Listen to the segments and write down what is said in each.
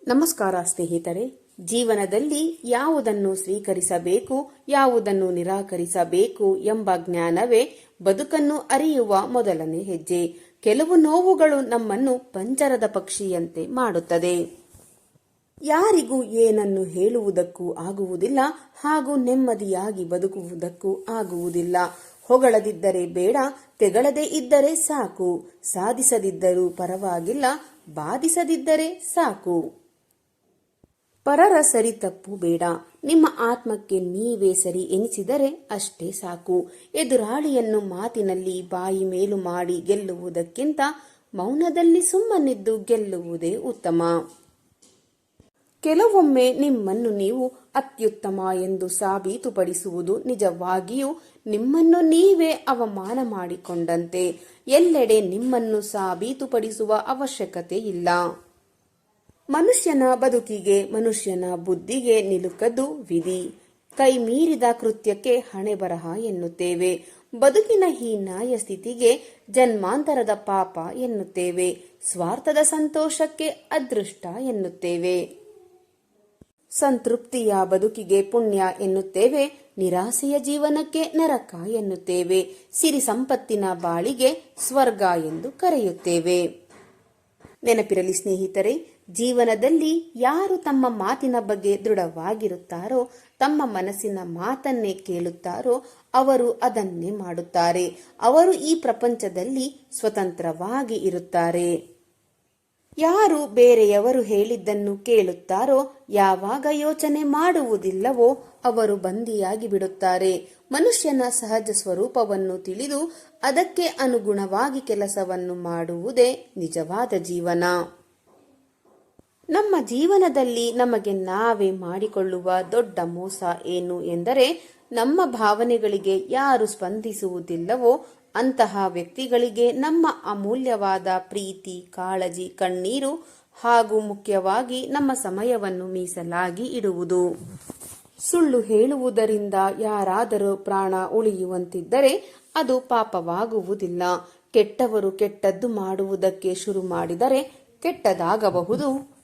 ನಮಸ್ಕಾರ ಸ್ನೇಹಿತರೆ. ಜೀವನದಲ್ಲಿ ಯಾವುದನ್ನು ಸ್ವೀಕರಿಸಬೇಕು, ಯಾವುದನ್ನು ನಿರಾಕರಿಸಬೇಕು ಎಂಬ ಜ್ಞಾನವೇ ಬದುಕನ್ನು ಅರಿಯುವ ಮೊದಲನೇ ಹೆಜ್ಜೆ. ಕೆಲವು ನೋವುಗಳು ನಮ್ಮನ್ನು ಪಂಜರದ ಪಕ್ಷಿಯಂತೆ ಮಾಡುತ್ತದೆ. ಯಾರಿಗೂ ಏನನ್ನು ಹೇಳುವುದಕ್ಕೂ ಆಗುವುದಿಲ್ಲ, ಹಾಗೂ ನೆಮ್ಮದಿಯಾಗಿ ಬದುಕುವುದಕ್ಕೂ ಆಗುವುದಿಲ್ಲ. ಹೊಗಳದಿದ್ದರೆ ಬೇಡ, ತೆಗಳದೇ ಇದ್ದರೆ ಸಾಕು. ಸಾಧಿಸದಿದ್ದರೂ ಪರವಾಗಿಲ್ಲ, ಬಾಧಿಸದಿದ್ದರೆ ಸಾಕು. ಪರರ ಸರಿ ತಪ್ಪು ಬೇಡ, ನಿಮ್ಮ ಆತ್ಮಕ್ಕೆ ನೀವೇ ಸರಿ ಎನಿಸಿದರೆ ಅಷ್ಟೇ ಸಾಕು. ಎದುರಾಳಿಯನ್ನು ಮಾತಿನಲ್ಲಿ ಬಾಯಿ ಮೇಲು ಮಾಡಿ ಗೆಲ್ಲುವುದಕ್ಕಿಂತ ಮೌನದಲ್ಲಿ ಸುಮ್ಮನಿದ್ದು ಗೆಲ್ಲುವುದೇ ಉತ್ತಮ. ಕೆಲವೊಮ್ಮೆ ನಿಮ್ಮನ್ನು ನೀವು ಅತ್ಯುತ್ತಮ ಎಂದು ಸಾಬೀತುಪಡಿಸುವುದು ನಿಜವಾಗಿಯೂ ನಿಮ್ಮನ್ನು ನೀವೇ ಅವಮಾನ ಮಾಡಿಕೊಂಡಂತೆ. ಎಲ್ಲೆಡೆ ನಿಮ್ಮನ್ನು ಸಾಬೀತುಪಡಿಸುವ ಅವಶ್ಯಕತೆ ಇಲ್ಲ. ಮನುಷ್ಯನ ಬದುಕಿಗೆ, ಮನುಷ್ಯನ ಬುದ್ಧಿಗೆ ನಿಲುಕದು ವಿಧಿ. ಕೈ ಮೀರಿದ ಕೃತ್ಯಕ್ಕೆ ಹಣೆ ಬರಹ ಎನ್ನುತ್ತೇವೆ. ಬದುಕಿನ ಹೀನಾಯ ಸ್ಥಿತಿಗೆ ಜನ್ಮಾಂತರದ ಪಾಪ ಎನ್ನುತ್ತೇವೆ. ಸ್ವಾರ್ಥದ ಸಂತೋಷಕ್ಕೆ ಅದೃಷ್ಟ ಎನ್ನುತ್ತೇವೆ. ಸಂತೃಪ್ತಿಯ ಬದುಕಿಗೆ ಪುಣ್ಯ ಎನ್ನುತ್ತೇವೆ. ನಿರಾಸೆಯ ಜೀವನಕ್ಕೆ ನರಕ ಎನ್ನುತ್ತೇವೆ. ಸಿರಿ ಸಂಪತ್ತಿನ ಬಾಳಿಗೆ ಸ್ವರ್ಗ ಎಂದು ಕರೆಯುತ್ತೇವೆ. ನೆನಪಿರಲಿ ಸ್ನೇಹಿತರೆ, ಜೀವನದಲ್ಲಿ ಯಾರು ತಮ್ಮ ಮಾತಿನ ಬಗ್ಗೆ ದೃಢವಾಗಿರುತ್ತಾರೋ, ತಮ್ಮ ಮನಸ್ಸಿನ ಮಾತನ್ನೇ ಕೇಳುತ್ತಾರೋ ಅವರು ಅದನ್ನೇ ಮಾಡುತ್ತಾರೆ. ಅವರು ಈ ಪ್ರಪಂಚದಲ್ಲಿ ಸ್ವತಂತ್ರವಾಗಿ ಇರುತ್ತಾರೆ. ಯಾರು ಬೇರೆಯವರು ಹೇಳಿದ್ದನ್ನು ಕೇಳುತ್ತಾರೋ, ಯಾವಾಗ ಯೋಚನೆ ಮಾಡುವುದಿಲ್ಲವೋ ಅವರು ಬಂದಿಯಾಗಿ ಬಿಡುತ್ತಾರೆ. ಮನುಷ್ಯನ ಸಹಜ ಸ್ವರೂಪವನ್ನು ತಿಳಿದು ಅದಕ್ಕೆ ಅನುಗುಣವಾಗಿ ಕೆಲಸವನ್ನು ಮಾಡುವುದೇ ನಿಜವಾದ ಜೀವನ. ನಮ್ಮ ಜೀವನದಲ್ಲಿ ನಮಗೆ ನಾವೇ ಮಾಡಿಕೊಳ್ಳುವ ದೊಡ್ಡ ಮೋಸ ಏನು ಎಂದರೆ, ನಮ್ಮ ಭಾವನೆಗಳಿಗೆ ಯಾರು ಸ್ಪಂದಿಸುವುದಿಲ್ಲವೋ ಅಂತಹ ವ್ಯಕ್ತಿಗಳಿಗೆ ನಮ್ಮ ಅಮೂಲ್ಯವಾದ ಪ್ರೀತಿ, ಕಾಳಜಿ, ಕಣ್ಣೀರು ಹಾಗೂ ಮುಖ್ಯವಾಗಿ ನಮ್ಮ ಸಮಯವನ್ನು ಮೀಸಲಾಗಿ ಇಡುವುದು. ಸುಳ್ಳು ಹೇಳುವುದರಿಂದ ಯಾರಾದರೂ ಪ್ರಾಣ ಉಳಿಯುವಂತಿದ್ದರೆ ಅದು ಪಾಪವಾಗುವುದಿಲ್ಲ. ಕೆಟ್ಟವರು ಕೆಟ್ಟದ್ದು ಮಾಡುವುದಕ್ಕೆ ಶುರು ಮಾಡಿದರೆ ಕೆಟ್ಟದಾಗಬಹುದು.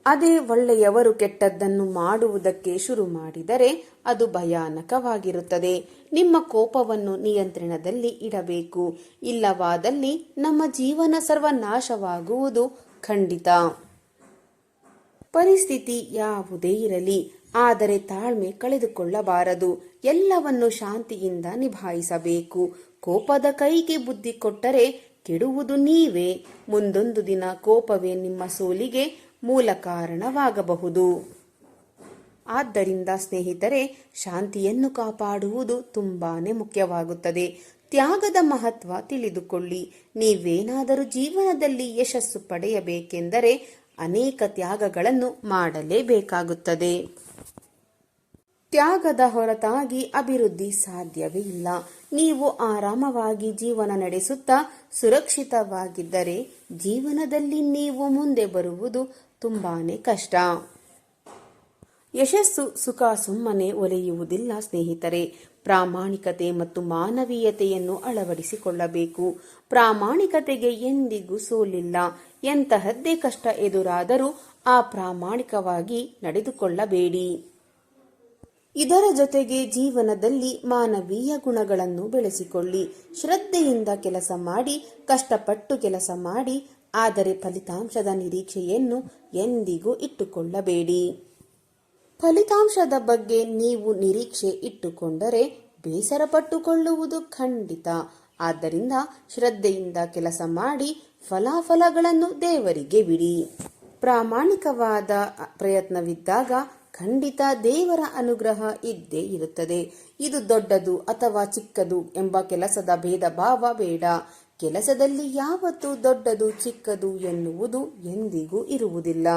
ಅದೇ ಒಳ್ಳೆಯವರು ಕೆಟ್ಟದ್ದನ್ನು ಮಾಡುವುದಕ್ಕೆ ಶುರು ಮಾಡಿದರೆ ಅದು ಭಯಾನಕವಾಗಿರುತ್ತದೆ. ನಿಮ್ಮ ಕೋಪವನ್ನು ನಿಯಂತ್ರಣದಲ್ಲಿ ಇಡಬೇಕು. ಇಲ್ಲವಾದಲ್ಲಿ ನಮ್ಮ ಜೀವನ ಸರ್ವನಾಶವಾಗುವುದು ಖಂಡಿತ. ಪರಿಸ್ಥಿತಿ ಯಾವುದೇ ಇರಲಿ, ಆದರೆ ತಾಳ್ಮೆ ಕಳೆದುಕೊಳ್ಳಬಾರದು. ಎಲ್ಲವನ್ನು ಶಾಂತಿಯಿಂದ ನಿಭಾಯಿಸಬೇಕು. ಕೋಪದ ಕೈಗೆ ಬುದ್ಧಿ ಕೊಟ್ಟರೆ ಕೆಡುವುದು ನೀವೇ. ಮುಂದೊಂದು ದಿನ ಕೋಪವೇ ನಿಮ್ಮ ಸೋಲಿಗೆ ಮೂಲ ಕಾರಣವಾಗಬಹುದು. ಆದ್ದರಿಂದ ಸ್ನೇಹಿತರೆ, ಶಾಂತಿಯನ್ನು ಕಾಪಾಡುವುದು ತುಂಬಾನೇ ಮುಖ್ಯವಾಗುತ್ತದೆ. ತ್ಯಾಗದ ಮಹತ್ವ ತಿಳಿದುಕೊಳ್ಳಿ. ನೀವೇನಾದರೂ ಜೀವನದಲ್ಲಿ ಯಶಸ್ಸು ಪಡೆಯಬೇಕೆಂದರೆ ಅನೇಕ ತ್ಯಾಗಗಳನ್ನು ಮಾಡಲೇಬೇಕಾಗುತ್ತದೆ. ತ್ಯಾಗದ ಹೊರತಾಗಿ ಅಭಿವೃದ್ಧಿ ಸಾಧ್ಯವೇ ಇಲ್ಲ. ನೀವು ಆರಾಮವಾಗಿ ಜೀವನ ನಡೆಸುತ್ತಾ ಸುರಕ್ಷಿತವಾಗಿದ್ದರೆ ಜೀವನದಲ್ಲಿ ನೀವು ಮುಂದೆ ಬರುವುದು ತುಂಬಾನೇ ಕಷ್ಟ. ಯಶಸ್ಸು ಸುಖ ಸುಮ್ಮನೆ ಒಲೆಯುವುದಿಲ್ಲ ಸ್ನೇಹಿತರೆ. ಪ್ರಾಮಾಣಿಕತೆ ಮತ್ತು ಮಾನವೀಯತೆಯನ್ನು ಅಳವಡಿಸಿಕೊಳ್ಳಬೇಕು. ಪ್ರಾಮಾಣಿಕತೆಗೆ ಎಂದಿಗೂ ಸೋಲಿಲ್ಲ. ಎಂತಹದ್ದೇ ಕಷ್ಟ ಎದುರಾದರೂ ಪ್ರಾಮಾಣಿಕವಾಗಿ ನಡೆದುಕೊಳ್ಳಬೇಡಿ. ಇದರ ಜೊತೆಗೆ ಜೀವನದಲ್ಲಿ ಮಾನವೀಯ ಗುಣಗಳನ್ನು ಬೆಳೆಸಿಕೊಳ್ಳಿ. ಶ್ರದ್ಧೆಯಿಂದ ಕೆಲಸ ಮಾಡಿ, ಕಷ್ಟಪಟ್ಟು ಕೆಲಸ ಮಾಡಿ, ಆದರೆ ಫಲಿತಾಂಶದ ನಿರೀಕ್ಷೆಯನ್ನು ಎಂದಿಗೂ ಇಟ್ಟುಕೊಳ್ಳಬೇಡಿ. ಫಲಿತಾಂಶದ ಬಗ್ಗೆ ನೀವು ನಿರೀಕ್ಷೆ ಇಟ್ಟುಕೊಂಡರೆ ಬೇಸರ ಪಟ್ಟುಕೊಳ್ಳುವುದು ಖಂಡಿತ. ಆದ್ದರಿಂದ ಶ್ರದ್ಧೆಯಿಂದ ಕೆಲಸ ಮಾಡಿ, ಫಲಾಫಲಗಳನ್ನು ದೇವರಿಗೆ ಬಿಡಿ. ಪ್ರಾಮಾಣಿಕವಾದ ಪ್ರಯತ್ನವಿದ್ದಾಗ ಖಂಡಿತ ದೇವರ ಅನುಗ್ರಹ ಇದ್ದೇ ಇರುತ್ತದೆ. ಇದು ದೊಡ್ಡದು ಅಥವಾ ಚಿಕ್ಕದು ಎಂಬ ಕೆಲಸದ ಭೇದ ಭಾವ ಬೇಡ. ಕೆಲಸದಲ್ಲಿ ಯಾವತ್ತೂ ದೊಡ್ಡದು ಚಿಕ್ಕದು ಎನ್ನುವುದು ಎಂದಿಗೂ ಇರುವುದಿಲ್ಲ.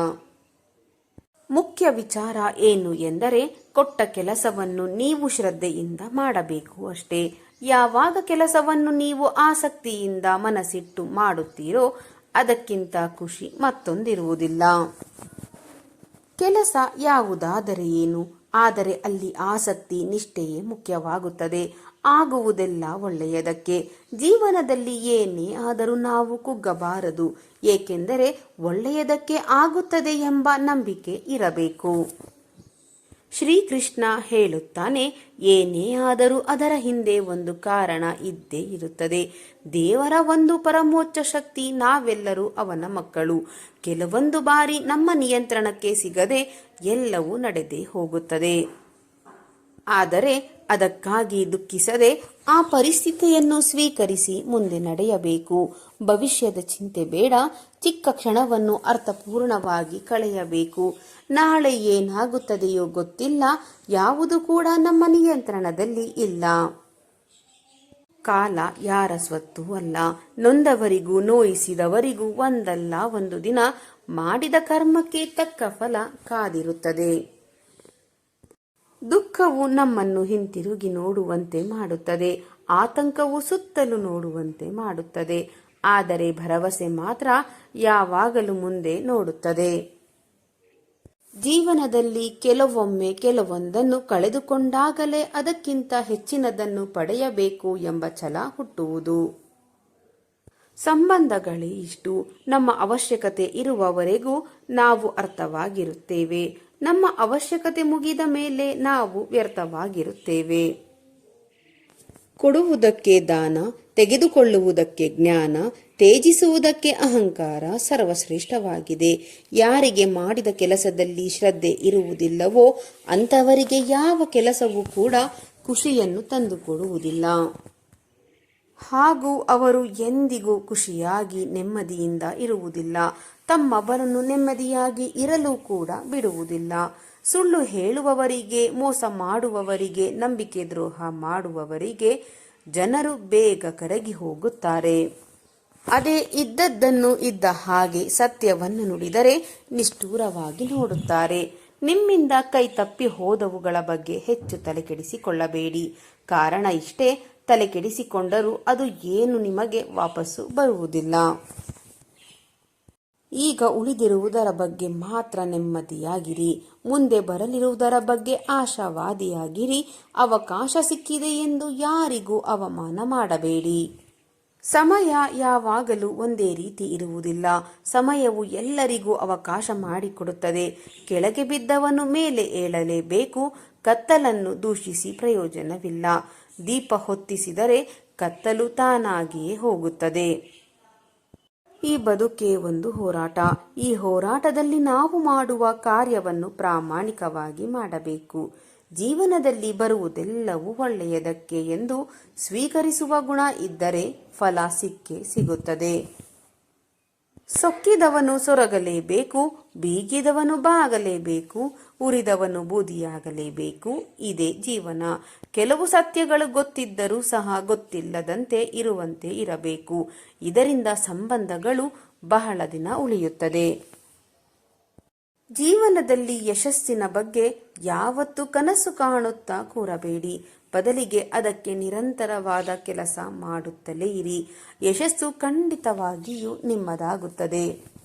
ಮುಖ್ಯ ವಿಚಾರ ಏನು ಎಂದರೆ, ಕೊಟ್ಟ ಕೆಲಸವನ್ನು ನೀವು ಶ್ರದ್ಧೆಯಿಂದ ಮಾಡಬೇಕು ಅಷ್ಟೇ. ಯಾವಾಗ ಕೆಲಸವನ್ನು ನೀವು ಆಸಕ್ತಿಯಿಂದ ಮನಸ್ಸಿಟ್ಟು ಮಾಡುತ್ತೀರೋ ಅದಕ್ಕಿಂತ ಖುಷಿ ಮತ್ತೊಂದಿರುವುದಿಲ್ಲ. ಕೆಲಸ ಯಾವುದಾದರೆ ಏನು, ಆದರೆ ಅಲ್ಲಿ ಆಸಕ್ತಿ ನಿಷ್ಠೆಯೇ ಮುಖ್ಯವಾಗುತ್ತದೆ. ಆಗುವುದೆಲ್ಲ ಒಳ್ಳೆಯದಕ್ಕೆ. ಜೀವನದಲ್ಲಿ ಏನೇ ಆದರೂ ನಾವು ಕುಗ್ಗಬಾರದು, ಏಕೆಂದರೆ ಒಳ್ಳೆಯದಕ್ಕೆ ಆಗುತ್ತದೆ ಎಂಬ ನಂಬಿಕೆ ಇರಬೇಕು. ಶ್ರೀಕೃಷ್ಣ ಹೇಳುತ್ತಾನೆ, ಏನೇ ಆದರೂ ಅದರ ಹಿಂದೆ ಒಂದು ಕಾರಣ ಇದ್ದೇ ಇರುತ್ತದೆ. ದೇವರ ಒಂದು ಪರಮೋಚ್ಚ ಶಕ್ತಿ, ನಾವೆಲ್ಲರೂ ಅವನ ಮಕ್ಕಳು. ಕೆಲವೊಂದು ಬಾರಿ ನಮ್ಮ ನಿಯಂತ್ರಣಕ್ಕೆ ಸಿಗದೆ ಎಲ್ಲವೂ ನಡೆದೇ ಹೋಗುತ್ತದೆ. ಆದರೆ ಅದಕ್ಕಾಗಿ ದುಃಖಿಸದೆ ಆ ಪರಿಸ್ಥಿತಿಯನ್ನು ಸ್ವೀಕರಿಸಿ ಮುಂದೆ ನಡೆಯಬೇಕು. ಭವಿಷ್ಯದ ಚಿಂತೆ ಬೇಡ, ಚಿಕ್ಕ ಕ್ಷಣವನ್ನು ಅರ್ಥಪೂರ್ಣವಾಗಿ ಕಳೆಯಬೇಕು. ನಾಳೆ ಏನಾಗುತ್ತದೆಯೋ ಗೊತ್ತಿಲ್ಲ, ಯಾವುದು ಕೂಡ ನಮ್ಮ ನಿಯಂತ್ರಣದಲ್ಲಿ ಇಲ್ಲ. ಕಾಲ ಯಾರ ಸ್ವತ್ತೂ ಅಲ್ಲ. ನೊಂದವರಿಗೂ ನೋಯಿಸಿದವರಿಗೂ ಒಂದಲ್ಲ ಒಂದು ದಿನ ಮಾಡಿದ ಕರ್ಮಕ್ಕೆ ತಕ್ಕ ಫಲ ಕಾದಿರುತ್ತದೆ. ದುಃಖವು ನಮ್ಮನ್ನು ಹಿಂತಿರುಗಿ ನೋಡುವಂತೆ ಮಾಡುತ್ತದೆ, ಆತಂಕವು ಸುತ್ತಲೂ ನೋಡುವಂತೆ ಮಾಡುತ್ತದೆ. ಆದರೆ ಭರವಸೆ ಮಾತ್ರ ಯಾವಾಗಲೂ ಮುಂದೆ ನೋಡುತ್ತದೆ. ಜೀವನದಲ್ಲಿ ಕೆಲವೊಮ್ಮೆ ಕೆಲವೊಂದನ್ನು ಕಳೆದುಕೊಂಡಾಗಲೇ ಅದಕ್ಕಿಂತ ಹೆಚ್ಚಿನದನ್ನು ಪಡೆಯಬೇಕು ಎಂಬ ಛಲ ಹುಟ್ಟುವುದು. ಸಂಬಂಧಗಳೇ ಇಷ್ಟು. ನಮ್ಮ ಅವಶ್ಯಕತೆ ಇರುವವರೆಗೂ ನಾವು ಅರ್ಥವಾಗಿರುತ್ತೇವೆ. ನಮ್ಮ ಅವಶ್ಯಕತೆ ಮುಗಿದ ಮೇಲೆ ನಾವು ವ್ಯರ್ಥವಾಗಿರುತ್ತೇವೆ. ಕೊಡುವುದಕ್ಕೆ ದಾನ, ತೆಗೆದುಕೊಳ್ಳುವುದಕ್ಕೆ ಜ್ಞಾನ, ತ್ಯಜಿಸುವುದಕ್ಕೆ ಅಹಂಕಾರ ಸರ್ವಶ್ರೇಷ್ಠವಾಗಿದೆ. ಯಾರಿಗೆ ಮಾಡಿದ ಕೆಲಸದಲ್ಲಿ ಶ್ರದ್ಧೆ ಇರುವುದಿಲ್ಲವೋ ಅಂಥವರಿಗೆ ಯಾವ ಕೆಲಸವೂ ಕೂಡ ಖುಷಿಯನ್ನು ತಂದುಕೊಡುವುದಿಲ್ಲ. ಹಾಗೂ ಅವರು ಎಂದಿಗೂ ಖುಷಿಯಾಗಿ ನೆಮ್ಮದಿಯಿಂದ ಇರುವುದಿಲ್ಲ. ತಮ್ಮವರನ್ನು ನೆಮ್ಮದಿಯಾಗಿ ಇರಲು ಕೂಡ ಬಿಡುವುದಿಲ್ಲ. ಸುಳ್ಳು ಹೇಳುವವರಿಗೆ, ಮೋಸ ಮಾಡುವವರಿಗೆ, ನಂಬಿಕೆ ದ್ರೋಹ ಮಾಡುವವರಿಗೆ ಜನರು ಬೇಗ ಕರಗಿ ಹೋಗುತ್ತಾರೆ. ಅದೇ ಇದ್ದದ್ದನ್ನು ಇದ್ದ ಹಾಗೆ ಸತ್ಯವನ್ನು ನುಡಿದರೆ ನಿಷ್ಠೂರವಾಗಿ ನೋಡುತ್ತಾರೆ. ನಿಮ್ಮಿಂದ ಕೈ ತಪ್ಪಿ ಹೋದವುಗಳ ಬಗ್ಗೆ ಹೆಚ್ಚು ತಲೆಕೆಡಿಸಿಕೊಳ್ಳಬೇಡಿ. ಕಾರಣ ಇಷ್ಟೇ, ತಲೆಕೆಡಿಸಿಕೊಂಡರೂ ಅದು ಏನು ನಿಮಗೆ ವಾಪಸ್ಸು ಬರುವುದಿಲ್ಲ. ಈಗ ಉಳಿದಿರುವುದರ ಬಗ್ಗೆ ಮಾತ್ರ ನೆಮ್ಮದಿಯಾಗಿರಿ. ಮುಂದೆ ಬರಲಿರುವುದರ ಬಗ್ಗೆ ಆಶಾವಾದಿಯಾಗಿರಿ. ಅವಕಾಶ ಸಿಕ್ಕಿದೆ ಎಂದು ಯಾರಿಗೂ ಅವಮಾನ ಮಾಡಬೇಡಿ. ಸಮಯ ಯಾವಾಗಲೂ ಒಂದೇ ರೀತಿ ಇರುವುದಿಲ್ಲ. ಸಮಯವು ಎಲ್ಲರಿಗೂ ಅವಕಾಶ ಮಾಡಿಕೊಡುತ್ತದೆ. ಕೆಳಗೆ ಬಿದ್ದವನು ಮೇಲೆ ಏಳಲೇಬೇಕು. ಕತ್ತಲನ್ನು ದೂಷಿಸಿ ಪ್ರಯೋಜನವಿಲ್ಲ. ದೀಪ ಹೊತ್ತಿಸಿದರೆ ಕತ್ತಲು ತಾನಾಗಿಯೇ ಹೋಗುತ್ತದೆ. ಈ ಬದುಕೇ ಒಂದು ಹೋರಾಟ. ಈ ಹೋರಾಟದಲ್ಲಿ ನಾವು ಮಾಡುವ ಕಾರ್ಯವನ್ನು ಪ್ರಾಮಾಣಿಕವಾಗಿ ಮಾಡಬೇಕು. ಜೀವನದಲ್ಲಿ ಬರುವುದೆಲ್ಲವೂ ಒಳ್ಳೆಯದಕ್ಕೆ ಎಂದು ಸ್ವೀಕರಿಸುವ ಗುಣ ಇದ್ದರೆ ಫಲ ಸಿಕ್ಕೇ ಸಿಗುತ್ತದೆ. ಸೊಕ್ಕಿದವನು ಸೊರಗಲೇಬೇಕು, ಬೀಗಿದವನು ಬಾಗಲೇಬೇಕು, ಉರಿದವನು ಬೂದಿಯಾಗಲೇಬೇಕು. ಇದೇ ಜೀವನ. ಕೆಲವು ಸತ್ಯಗಳು ಗೊತ್ತಿದ್ದರೂ ಸಹ ಗೊತ್ತಿಲ್ಲದಂತೆ ಇರುವಂತೆ ಇರಬೇಕು. ಇದರಿಂದ ಸಂಬಂಧಗಳು ಬಹಳ ದಿನ ಉಳಿಯುತ್ತದೆ. ಜೀವನದಲ್ಲಿ ಯಶಸ್ಸಿನ ಬಗ್ಗೆ ಯಾವತ್ತೂ ಕನಸು ಕಾಣುತ್ತಾ ಕೂರಬೇಡಿ. ಬದಲಿಗೆ ಅದಕ್ಕೆ ನಿರಂತರವಾದ ಕೆಲಸ ಮಾಡುತ್ತಲೇ ಇರಿ. ಯಶಸ್ಸು ಖಂಡಿತವಾಗಿಯೂ ನಿಮ್ಮದಾಗುತ್ತದೆ.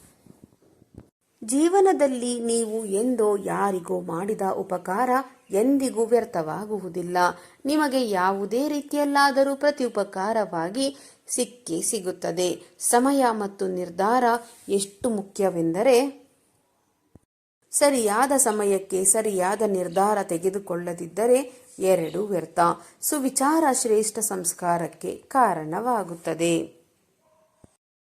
ಜೀವನದಲ್ಲಿ ನೀವು ಎಂದೋ ಯಾರಿಗೋ ಮಾಡಿದ ಉಪಕಾರ ಎಂದಿಗೂ ವ್ಯರ್ಥವಾಗುವುದಿಲ್ಲ. ನಿಮಗೆ ಯಾವುದೇ ರೀತಿಯಲ್ಲಾದರೂ ಪ್ರತ್ಯುಪಕಾರವಾಗಿ ಸಿಕ್ಕೇ ಸಿಗುತ್ತದೆ. ಸಮಯ ಮತ್ತು ನಿರ್ಧಾರ ಎಷ್ಟು ಮುಖ್ಯವೆಂದರೆ, ಸರಿಯಾದ ಸಮಯಕ್ಕೆ ಸರಿಯಾದ ನಿರ್ಧಾರ ತೆಗೆದುಕೊಳ್ಳದಿದ್ದರೆ ಎರಡೂ ವ್ಯರ್ಥ. ಸುವಿಚಾರ ಶ್ರೇಷ್ಠ ಸಂಸ್ಕಾರಕ್ಕೆ ಕಾರಣವಾಗುತ್ತದೆ.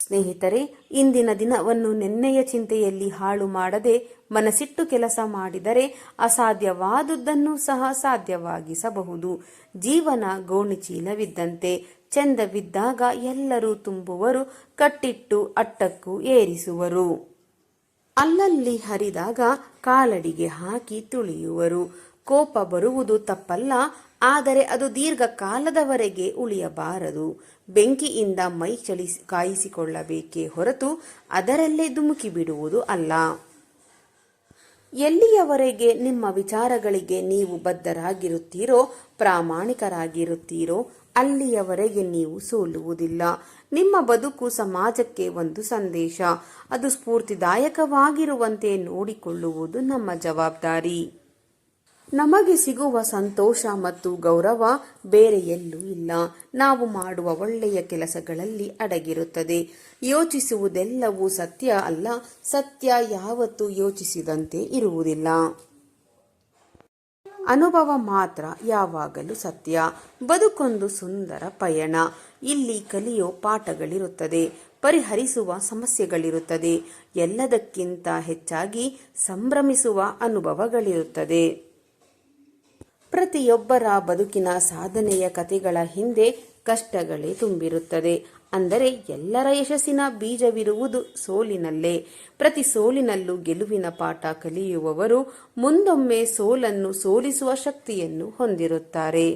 ಸ್ನೇಹಿತರೆ, ಇಂದಿನ ದಿನವನ್ನು ನೆನ್ನೆಯ ಚಿಂತೆಯಲ್ಲಿ ಹಾಳು ಮಾಡದೆ ಮನಸ್ಸಿಟ್ಟು ಕೆಲಸ ಮಾಡಿದರೆ ಅಸಾಧ್ಯವಾದುದನ್ನು ಸಹ ಸಾಧ್ಯವಾಗಿಸಬಹುದು. ಜೀವನ ಗೋಣಿಚೀಲವಿದ್ದಂತೆ. ಚೆಂದವಿದ್ದಾಗ ಎಲ್ಲರೂ ತುಂಬುವರು, ಕಟ್ಟಿಟ್ಟು ಅಟ್ಟಕ್ಕೂ ಏರಿಸುವರು. ಅಲ್ಲಲ್ಲಿ ಹರಿದಾಗ ಕಾಲಡಿಗೆ ಹಾಕಿ ತುಳಿಯುವರು. ಕೋಪ ಬರುವುದು ತಪ್ಪಲ್ಲ, ಆದರೆ ಅದು ದೀರ್ಘಕಾಲದವರೆಗೆ ಉಳಿಯಬಾರದು. ಬೆಂಕಿಯಿಂದ ಮೈ ಕಾಯಿಸಿಕೊಳ್ಳಬೇಕೇ ಹೊರತು ಅದರಲ್ಲೇ ಧುಮುಕಿ ಬಿಡುವುದು ಅಲ್ಲ. ಎಲ್ಲಿಯವರೆಗೆ ನಿಮ್ಮ ವಿಚಾರಗಳಿಗೆ ನೀವು ಬದ್ಧರಾಗಿರುತ್ತೀರೋ, ಪ್ರಾಮಾಣಿಕರಾಗಿರುತ್ತೀರೋ, ಅಲ್ಲಿಯವರೆಗೆ ನೀವು ಸೋಲುವುದಿಲ್ಲ. ನಿಮ್ಮ ಬದುಕು ಸಮಾಜಕ್ಕೆ ಒಂದು ಸಂದೇಶ. ಅದು ಸ್ಫೂರ್ತಿದಾಯಕವಾಗಿರುವಂತೆ ನೋಡಿಕೊಳ್ಳುವುದು ನಮ್ಮ ಜವಾಬ್ದಾರಿ. ನಮಗೆ ಸಿಗುವ ಸಂತೋಷ ಮತ್ತು ಗೌರವ ಬೇರೆ ಎಲ್ಲೂ ಇಲ್ಲ. ನಾವು ಮಾಡುವ ಒಳ್ಳೆಯ ಕೆಲಸಗಳಲ್ಲಿ ಅಡಗಿರುತ್ತದೆ. ಯೋಚಿಸುವುದೆಲ್ಲವೂ ಸತ್ಯ ಅಲ್ಲ, ಸತ್ಯ ಯಾವತ್ತೂ ಯೋಚಿಸಿದಂತೆ ಇರುವುದಿಲ್ಲ. ಅನುಭವ ಮಾತ್ರ ಯಾವಾಗಲೂ ಸತ್ಯ. ಬದುಕೊಂದು ಸುಂದರ ಪಯಣ. ಇಲ್ಲಿ ಕಲಿಯೋ ಪಾಠಗಳಿರುತ್ತದೆ, ಪರಿಹರಿಸುವ ಸಮಸ್ಯೆಗಳಿರುತ್ತದೆ, ಎಲ್ಲದಕ್ಕಿಂತ ಹೆಚ್ಚಾಗಿ ಸಂಭ್ರಮಿಸುವ ಅನುಭವಗಳಿರುತ್ತದೆ. ಪ್ರತಿಯೊಬ್ಬರ ಬದುಕಿನ ಸಾಧನೆಯ ಕಥೆಗಳ ಹಿಂದೆ ಕಷ್ಟಗಳೇ ತುಂಬಿರುತ್ತದೆ. ಅಂದರೆ ಎಲ್ಲರ ಯಶಸ್ಸಿನ ಬೀಜವಿರುವುದು ಸೋಲಿನಲ್ಲೇ. ಪ್ರತಿ ಸೋಲಿನಲ್ಲೂ ಗೆಲುವಿನ ಪಾಠ ಕಲಿಯುವವರು ಮುಂದೊಮ್ಮೆ ಸೋಲನ್ನು ಸೋಲಿಸುವ ಶಕ್ತಿಯನ್ನು ಹೊಂದಿರುತ್ತಾರೆ.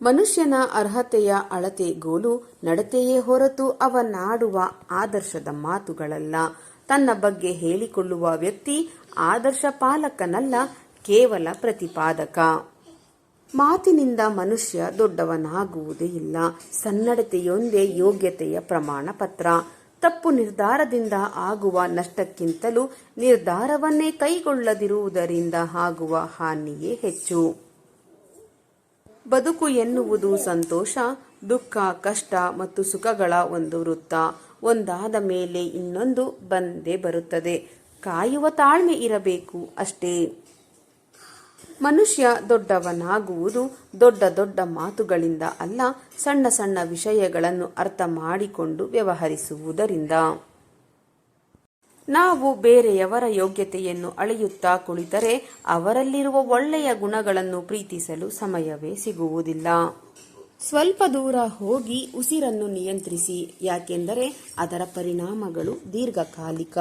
ಮನುಷ್ಯನ ಅರ್ಹತೆಯ ಅಳತೆಗೋಲು ನಡತೆಯೇ ಹೊರತು ಅವನಾಡುವ ಆದರ್ಶದ ಮಾತುಗಳಲ್ಲ. ತನ್ನ ಬಗ್ಗೆ ಹೇಳಿಕೊಳ್ಳುವ ವ್ಯಕ್ತಿ ಆದರ್ಶ ಪಾಲಕನಲ್ಲ, ಕೇವಲ ಪ್ರತಿಪಾದಕ. ಮಾತಿನಿಂದ ಮನುಷ್ಯ ದೊಡ್ಡವನಾಗುವುದೇ ಇಲ್ಲ. ಸನ್ನಡತೆಯೊಂದೇ ಯೋಗ್ಯತೆಯ ಪ್ರಮಾಣ ಪತ್ರ. ತಪ್ಪು ನಿರ್ಧಾರದಿಂದ ಆಗುವ ನಷ್ಟಕ್ಕಿಂತಲೂ ನಿರ್ಧಾರವನ್ನೇ ಕೈಗೊಳ್ಳದಿರುವುದರಿಂದ ಆಗುವ ಹಾನಿಯೇ ಹೆಚ್ಚು. ಬದುಕು ಎನ್ನುವುದು ಸಂತೋಷ, ದುಃಖ, ಕಷ್ಟ ಮತ್ತು ಸುಖಗಳ ಒಂದು ವೃತ್ತ. ಒಂದಾದ ಮೇಲೆ ಇನ್ನೊಂದು ಬಂದೇ ಬರುತ್ತದೆ. ಕಾಯುವ ತಾಳ್ಮೆ ಇರಬೇಕು ಅಷ್ಟೇ. ಮನುಷ್ಯ ದೊಡ್ಡವನಾಗುವುದು ದೊಡ್ಡ ದೊಡ್ಡ ಮಾತುಗಳಿಂದ ಅಲ್ಲ, ಸಣ್ಣ ಸಣ್ಣ ವಿಷಯಗಳನ್ನು ಅರ್ಥ ಮಾಡಿಕೊಂಡು ವ್ಯವಹರಿಸುವುದರಿಂದ. ನಾವು ಬೇರೆಯವರ ಯೋಗ್ಯತೆಯನ್ನು ಅಳೆಯುತ್ತಾ ಕುಳಿತರೆ ಅವರಲ್ಲಿರುವ ಒಳ್ಳೆಯ ಗುಣಗಳನ್ನು ಪ್ರೀತಿಸಲು ಸಮಯವೇ ಸಿಗುವುದಿಲ್ಲ. ಸ್ವಲ್ಪ ದೂರ ಹೋಗಿ ಉಸಿರನ್ನು ನಿಯಂತ್ರಿಸಿ, ಯಾಕೆಂದರೆ ಅದರ ಪರಿಣಾಮಗಳು ದೀರ್ಘಕಾಲಿಕ.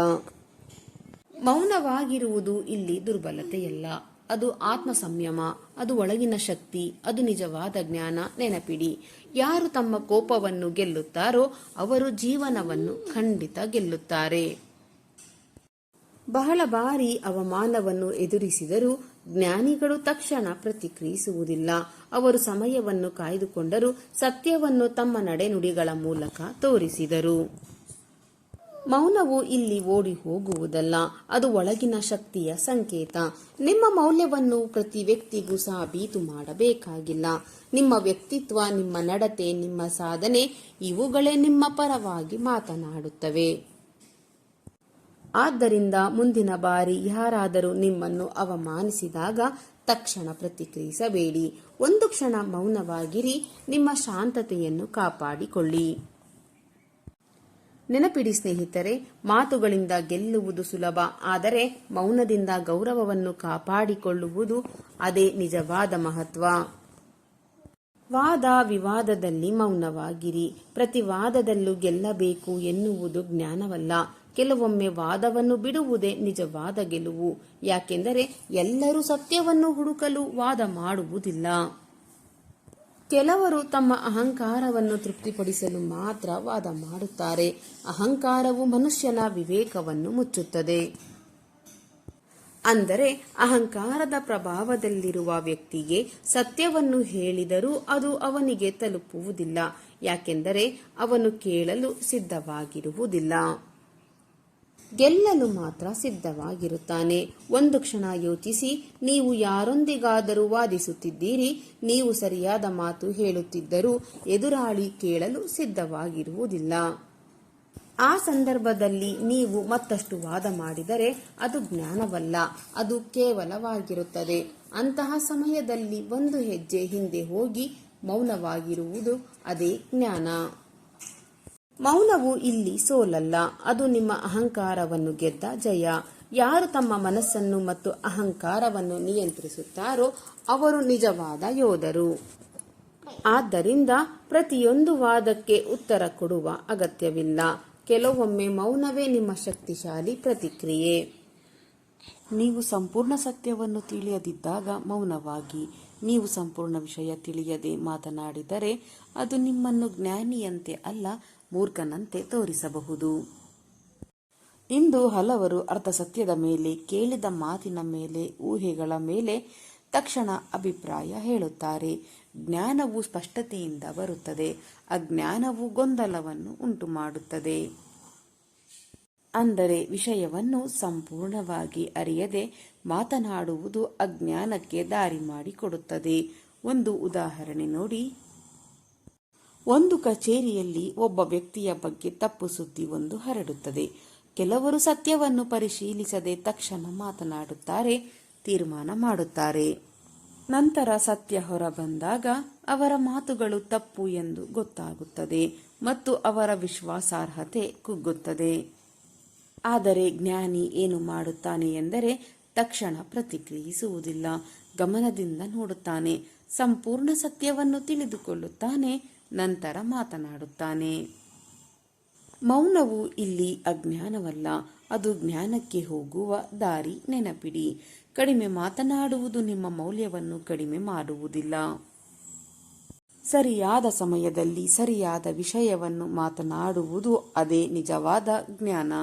ಮೌನವಾಗಿರುವುದು ಇಲ್ಲಿ ದುರ್ಬಲತೆಯಲ್ಲ, ಅದು ಆತ್ಮ ಸಂಯಮ, ಅದು ಒಳಗಿನ ಶಕ್ತಿ, ಅದು ನಿಜವಾದ ಜ್ಞಾನ. ನೆನಪಿಡಿ, ಯಾರು ತಮ್ಮ ಕೋಪವನ್ನು ಗೆಲ್ಲುತ್ತಾರೋ ಅವರು ಜೀವನವನ್ನು ಖಂಡಿತ ಗೆಲ್ಲುತ್ತಾರೆ. ಬಹಳ ಬಾರಿ ಅವಮಾನವನ್ನು ಎದುರಿಸಿದರೂ ಜ್ಞಾನಿಗಳು ತಕ್ಷಣ ಪ್ರತಿಕ್ರಿಯಿಸುವುದಿಲ್ಲ. ಅವರು ಸಮಯವನ್ನು ಕಾಯ್ದುಕೊಂಡರೂ ಸತ್ಯವನ್ನು ತಮ್ಮ ನಡೆನುಡಿಗಳ ಮೂಲಕ ತೋರಿಸಿದರು. ಮೌನವು ಇಲ್ಲಿ ಓಡಿ ಹೋಗುವುದಲ್ಲ, ಅದು ಒಳಗಿನ ಶಕ್ತಿಯ ಸಂಕೇತ. ನಿಮ್ಮ ಮೌಲ್ಯವನ್ನು ಪ್ರತಿ ವ್ಯಕ್ತಿಗೂ ಸಾಬೀತು ಮಾಡಬೇಕಾಗಿಲ್ಲ. ನಿಮ್ಮ ವ್ಯಕ್ತಿತ್ವ, ನಿಮ್ಮ ನಡತೆ, ನಿಮ್ಮ ಸಾಧನೆ ಇವುಗಳೇ ನಿಮ್ಮ ಪರವಾಗಿ ಮಾತನಾಡುತ್ತವೆ. ಆದ್ದರಿಂದ ಮುಂದಿನ ಬಾರಿ ಯಾರಾದರೂ ನಿಮ್ಮನ್ನು ಅವಮಾನಿಸಿದಾಗ ತಕ್ಷಣ ಪ್ರತಿಕ್ರಿಯಿಸಬೇಡಿ. ಒಂದು ಕ್ಷಣ ಮೌನವಾಗಿರಿ, ನಿಮ್ಮ ಶಾಂತತೆಯನ್ನು ಕಾಪಾಡಿಕೊಳ್ಳಿ. ನೆನಪಿಡಿ ಸ್ನೇಹಿತರೆ, ಮಾತುಗಳಿಂದ ಗೆಲ್ಲುವುದು ಸುಲಭ, ಆದರೆ ಮೌನದಿಂದ ಗೌರವವನ್ನು ಕಾಪಾಡಿಕೊಳ್ಳುವುದು ಅದೇ ನಿಜವಾದ ಮಹತ್ವ. ವಾದ ವಿವಾದದಲ್ಲಿ ಮೌನವಾಗಿರಿ. ಪ್ರತಿ ವಾದದಲ್ಲೂ ಗೆಲ್ಲಬೇಕು ಎನ್ನುವುದು ಜ್ಞಾನವಲ್ಲ. ಕೆಲವೊಮ್ಮೆ ವಾದವನ್ನು ಬಿಡುವುದೇ ನಿಜವಾದ ಗೆಲುವು. ಯಾಕೆಂದರೆ ಎಲ್ಲರೂ ಸತ್ಯವನ್ನು ಹುಡುಕಲು ವಾದ ಮಾಡುವುದಿಲ್ಲ. ಕೆಲವರು ತಮ್ಮ ಅಹಂಕಾರವನ್ನು ತೃಪ್ತಿಪಡಿಸಲು ಮಾತ್ರ ವಾದ ಮಾಡುತ್ತಾರೆ. ಅಹಂಕಾರವು ಮನುಷ್ಯನ ವಿವೇಕವನ್ನು ಮುಚ್ಚುತ್ತದೆ. ಅಂದರೆ ಅಹಂಕಾರದ ಪ್ರಭಾವದಲ್ಲಿರುವ ವ್ಯಕ್ತಿಗೆ ಸತ್ಯವನ್ನು ಹೇಳಿದರೂ ಅದು ಅವನಿಗೆ ತಲುಪುವುದಿಲ್ಲ. ಯಾಕೆಂದರೆ ಅವನು ಕೇಳಲು ಸಿದ್ಧವಾಗಿರುವುದಿಲ್ಲ, ಗೆಲ್ಲಲು ಮಾತ್ರ ಸಿದ್ಧವಾಗಿರುತ್ತಾನೆ. ಒಂದು ಕ್ಷಣ ಯೋಚಿಸಿ, ನೀವು ಯಾರೊಂದಿಗಾದರೂ ವಾದಿಸುತ್ತಿದ್ದೀರಿ, ನೀವು ಸರಿಯಾದ ಮಾತು ಹೇಳುತ್ತಿದ್ದರೂ ಎದುರಾಳಿ ಕೇಳಲು ಸಿದ್ಧವಾಗಿರುವುದಿಲ್ಲ. ಆ ಸಂದರ್ಭದಲ್ಲಿ ನೀವು ಮತ್ತಷ್ಟು ವಾದ ಮಾಡಿದರೆ ಅದು ಜ್ಞಾನವಲ್ಲ, ಅದು ಕೇವಲವಾಗಿರುತ್ತದೆ. ಅಂತಹ ಸಮಯದಲ್ಲಿ ಒಂದು ಹೆಜ್ಜೆ ಹಿಂದೆ ಹೋಗಿ ಮೌನವಾಗಿರುವುದು ಅದೇ ಜ್ಞಾನ. ಮೌನವು ಇಲ್ಲಿ ಸೋಲಲ್ಲ, ಅದು ನಿಮ್ಮ ಅಹಂಕಾರವನ್ನು ಗೆದ್ದ ಜಯ. ಯಾರು ತಮ್ಮ ಮನಸ್ಸನ್ನು ಮತ್ತು ಅಹಂಕಾರವನ್ನು ನಿಯಂತ್ರಿಸುತ್ತಾರೋ ಅವರು ನಿಜವಾದ ಯೋಧರು. ಆದ್ದರಿಂದ ಪ್ರತಿಯೊಂದು ವಾದಕ್ಕೆ ಉತ್ತರ ಕೊಡುವ ಅಗತ್ಯವಿಲ್ಲ. ಕೆಲವೊಮ್ಮೆ ಮೌನವೇ ನಿಮ್ಮ ಶಕ್ತಿಶಾಲಿ ಪ್ರತಿಕ್ರಿಯೆ. ನೀವು ಸಂಪೂರ್ಣ ಸತ್ಯವನ್ನು ತಿಳಿಯದಿದ್ದಾಗ ಮೌನವಾಗಿ. ನೀವು ಸಂಪೂರ್ಣ ವಿಷಯ ತಿಳಿಯದೆ ಮಾತನಾಡಿದರೆ ಅದು ನಿಮ್ಮನ್ನು ಜ್ಞಾನಿಯಂತೆ ಅಲ್ಲ, ಮೂರ್ಖನಂತೆ ತೋರಿಸಬಹುದು. ಇಂದು ಹಲವರು ಅರ್ಧ ಸತ್ಯದ ಮೇಲೆ, ಕೇಳಿದ ಮಾತಿನ ಮೇಲೆ, ಊಹೆಗಳ ಮೇಲೆ ತಕ್ಷಣ ಅಭಿಪ್ರಾಯ ಹೇಳುತ್ತಾರೆ. ಜ್ಞಾನವು ಸ್ಪಷ್ಟತೆಯಿಂದ ಬರುತ್ತದೆ, ಅಜ್ಞಾನವು ಗೊಂದಲವನ್ನು ಉಂಟುಮಾಡುತ್ತದೆ. ಅಂದರೆ ವಿಷಯವನ್ನು ಸಂಪೂರ್ಣವಾಗಿ ಅರಿಯದೆ ಮಾತನಾಡುವುದು ಅಜ್ಞಾನಕ್ಕೆ ದಾರಿ ಮಾಡಿಕೊಡುತ್ತದೆ. ಒಂದು ಉದಾಹರಣೆ ನೋಡಿ. ಒಂದು ಕಚೇರಿಯಲ್ಲಿ ಒಬ್ಬ ವ್ಯಕ್ತಿಯ ಬಗ್ಗೆ ತಪ್ಪು ಸುದ್ದಿ ಒಂದು ಹರಡುತ್ತದೆ. ಕೆಲವರು ಸತ್ಯವನ್ನು ಪರಿಶೀಲಿಸದೆ ತಕ್ಷಣ ಮಾತನಾಡುತ್ತಾರೆ, ತೀರ್ಮಾನ ಮಾಡುತ್ತಾರೆ. ನಂತರ ಸತ್ಯ ಹೊರಬಂದಾಗ ಅವರ ಮಾತುಗಳು ತಪ್ಪು ಎಂದು ಗೊತ್ತಾಗುತ್ತದೆ ಮತ್ತು ಅವರ ವಿಶ್ವಾಸಾರ್ಹತೆ ಕುಗ್ಗುತ್ತದೆ. ಆದರೆ ಜ್ಞಾನಿ ಏನು ಮಾಡುತ್ತಾನೆ ಎಂದರೆ ತಕ್ಷಣ ಪ್ರತಿಕ್ರಿಯಿಸುವುದಿಲ್ಲ, ಗಮನದಿಂದ ನೋಡುತ್ತಾನೆ, ಸಂಪೂರ್ಣ ಸತ್ಯವನ್ನು ತಿಳಿದುಕೊಳ್ಳುತ್ತಾನೆ, ನಂತರ ಮಾತನಾಡುತ್ತಾನೆ. ಮೌನವು ಇಲ್ಲಿ ಅಜ್ಞಾನವಲ್ಲ, ಅದು ಜ್ಞಾನಕ್ಕೆ ಹೋಗುವ ದಾರಿ. ನೆನಪಿಡಿ, ಕಡಿಮೆ ಮಾತನಾಡುವುದು ನಿಮ್ಮ ಮೌಲ್ಯವನ್ನು ಕಡಿಮೆ ಮಾಡುವುದಿಲ್ಲ. ಸರಿಯಾದ ಸಮಯದಲ್ಲಿ ಸರಿಯಾದ ವಿಷಯವನ್ನು ಮಾತನಾಡುವುದು ಅದೇ ನಿಜವಾದ ಜ್ಞಾನ.